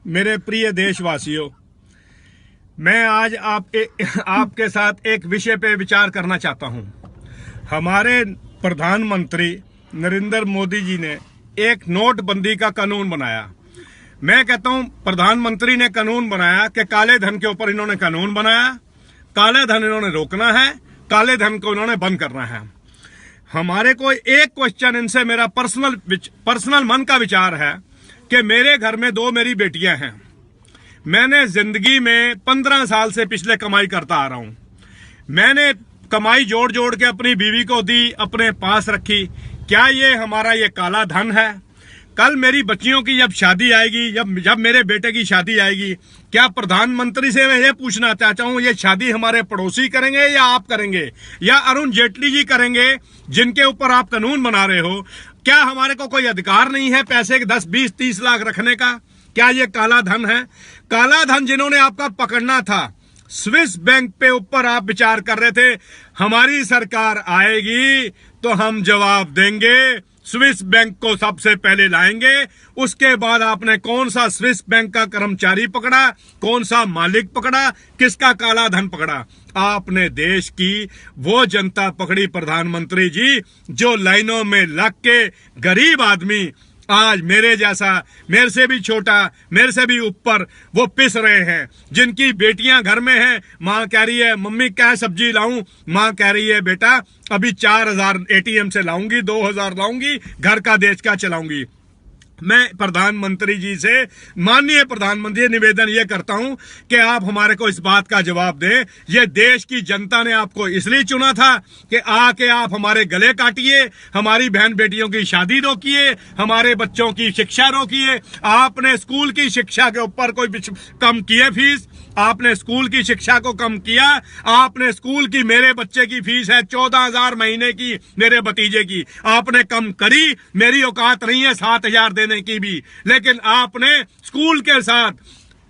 मेरे प्रिय देशवासियों, मैं आज आपके साथ एक विषय पे विचार करना चाहता हूं। हमारे प्रधानमंत्री नरेंद्र मोदी जी ने एक नोटबंदी का कानून बनाया। मैं कहता हूं प्रधानमंत्री ने कानून बनाया कि काले धन के ऊपर इन्होंने कानून बनाया। काले धन इन्होंने रोकना है, काले धन को इन्होंने बंद करना है। हमारे को एक क्वेश्चन इनसे मेरा पर्सनल मन का विचार है कि मेरे घर में दो मेरी बेटियां हैं। मैंने जिंदगी में 15 साल से पिछले कमाई करता आ रहा हूं। मैंने कमाई जोड़ जोड़ के अपनी बीवी को दी, अपने पास रखी। क्या ये हमारा ये काला धन है? कल मेरी बच्चियों की जब शादी आएगी, जब मेरे बेटे की शादी आएगी, क्या प्रधानमंत्री से मैं ये पूछना चाहता हूं, ये शादी हमारे पड़ोसी करेंगे या आप करेंगे या अरुण जेटली जी करेंगे, जिनके ऊपर आप कानून बना रहे हो? क्या हमारे को कोई अधिकार नहीं है पैसे के 10, 20, 30 लाख रखने का? क्या ये काला धन है? काला धन जिन्होंने आपका पकड़ना था, स्विस बैंक पे ऊपर आप विचार कर रहे थे, हमारी सरकार आएगी तो हम जवाब देंगे, स्विस बैंक को सबसे पहले लाएंगे। उसके बाद आपने कौन सा स्विस बैंक का कर्मचारी पकड़ा, कौन सा मालिक पकड़ा, किसका काला धन पकड़ा? आपने देश की वो जनता पकड़ी प्रधानमंत्री जी, जो लाइनों में लग के गरीब आदमी, आज मेरे जैसा, मेरे से भी छोटा, मेरे से भी ऊपर, वो पिस रहे हैं। जिनकी बेटियां घर में हैं, माँ कह रही है मम्मी क्या सब्जी लाऊं, माँ कह रही है बेटा अभी 4000 एटीएम से लाऊंगी, 2000 लाऊंगी, घर का देश का चलाऊंगी। मैं प्रधानमंत्री जी से, माननीय प्रधानमंत्री, निवेदन ये करता हूं कि आप हमारे को इस बात का जवाब दें। ये देश की जनता ने आपको इसलिए चुना था कि आके आप हमारे गले काटिए, हमारी बहन बेटियों की शादी रोकिए, हमारे बच्चों की शिक्षा रोकिए। आपने स्कूल की शिक्षा के ऊपर कोई कम किए फीस? आपने स्कूल की शिक्षा को कम किया? आपने स्कूल की, मेरे बच्चे की फीस है 14,000 महीने की, मेरे भतीजे की, आपने कम करी। मेरी औकात नहीं है 7,000 देने की भी, लेकिन आपने स्कूल के साथ,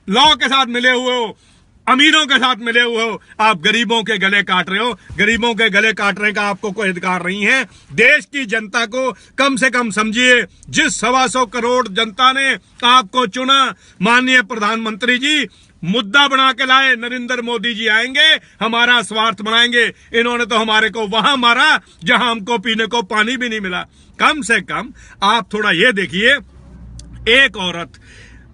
लॉ के साथ मिले हुए हो, अमीरों के साथ मिले हुए हो, आप गरीबों के गले काट रहे हो। गरीबों के गले काटने का आपको कोई अधिकार नहीं है। देश की जनता को कम से कम समझिए। जिस 125 करोड़ जनता ने आपको चुना, माननीय प्रधानमंत्री जी, मुद्दा बना के लाए, नरेंद्र मोदी जी आएंगे, हमारा स्वार्थ बनाएंगे। इन्होंने तो हमारे को वहां मारा जहां हमको पीने को पानी भी नहीं मिला। कम से कम आप थोड़ा ये देखिए, एक औरत,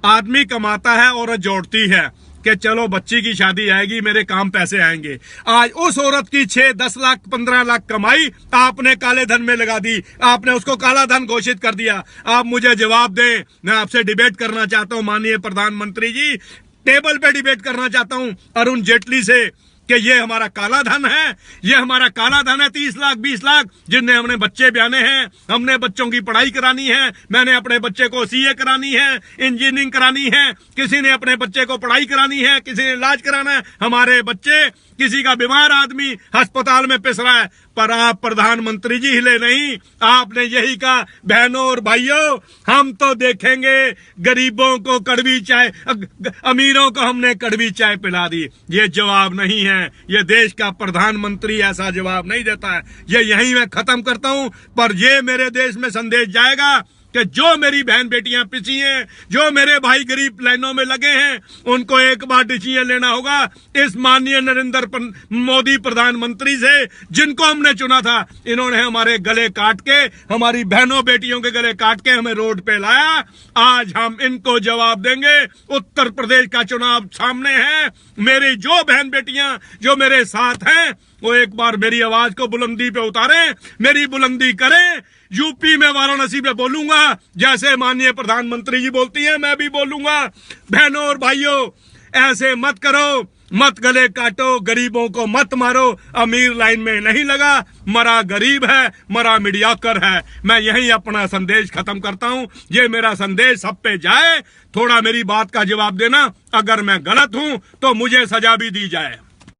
आदमी कमाता है, औरत जोड़ती है कि चलो बच्ची की शादी आएगी, मेरे काम पैसे आएंगे। आज उस औरत की 6, 10 लाख, 15 लाख कमाई आपने काले धन में लगा दी, आपने उसको काला धन घोषित कर दिया। आप मुझे जवाब दें। मैं आपसे डिबेट करना चाहता हूं माननीय प्रधानमंत्री जी, टेबल पे डिबेट करना चाहता हूं अरुण जेटली से कि ये हमारा काला धन है, ये हमारा काला धन है। 30 लाख, 20 लाख, जिनने हमने बच्चे ब्याने हैं, हमने बच्चों की पढ़ाई करानी है। मैंने अपने बच्चे को सीए करानी है, इंजीनियरिंग करानी है, किसी ने अपने बच्चे को पढ़ाई करानी है, किसी ने इलाज कराना है। हमारे बच्चे, किसी का बीमार आदमी अस्पताल में पिस रहा है, पर आप प्रधानमंत्री जी हिले नहीं। आपने यही कहा, बहनों और भाइयों, हम तो देखेंगे गरीबों को कड़वी चाय, अमीरों को हमने कड़वी चाय पिला दी। ये जवाब नहीं है, ये देश का प्रधानमंत्री ऐसा जवाब नहीं देता है। ये यहीं मैं खत्म करता हूं, पर ये मेरे देश में संदेश जाएगा कि जो मेरी बहन बेटियां पिसी हैं, जो मेरे भाई गरीब लाइनों में लगे हैं, उनको एक बार डिसीजन लेना होगा इस माननीय नरेंद्र मोदी प्रधानमंत्री से, जिनको हमने चुना था। इन्होंने हमारे गले काट के, हमारी बहनों बेटियों के गले काट के हमें रोड पे लाया। आज हम इनको जवाब देंगे। उत्तर प्रदेश का चुनाव सामने है। मेरी जो बहन बेटियां जो मेरे साथ हैं, वो एक बार मेरी आवाज को बुलंदी पे उतारें, मेरी बुलंदी करें। यूपी में, वाराणसी में बोलूंगा जैसे माननीय प्रधानमंत्री जी बोलती हैं, मैं भी बोलूंगा। बहनों और भाइयों, ऐसे मत करो, मत गले काटो, गरीबों को मत मारो। अमीर लाइन में नहीं लगा, मरा गरीब है, मरा मीडियाकर है। मैं यही अपना संदेश खत्म करता हूं। ये मेरा संदेश सब पे जाए। थोड़ा मेरी बात का जवाब देना। अगर मैं गलत हूं तो मुझे सजा भी दी जाए।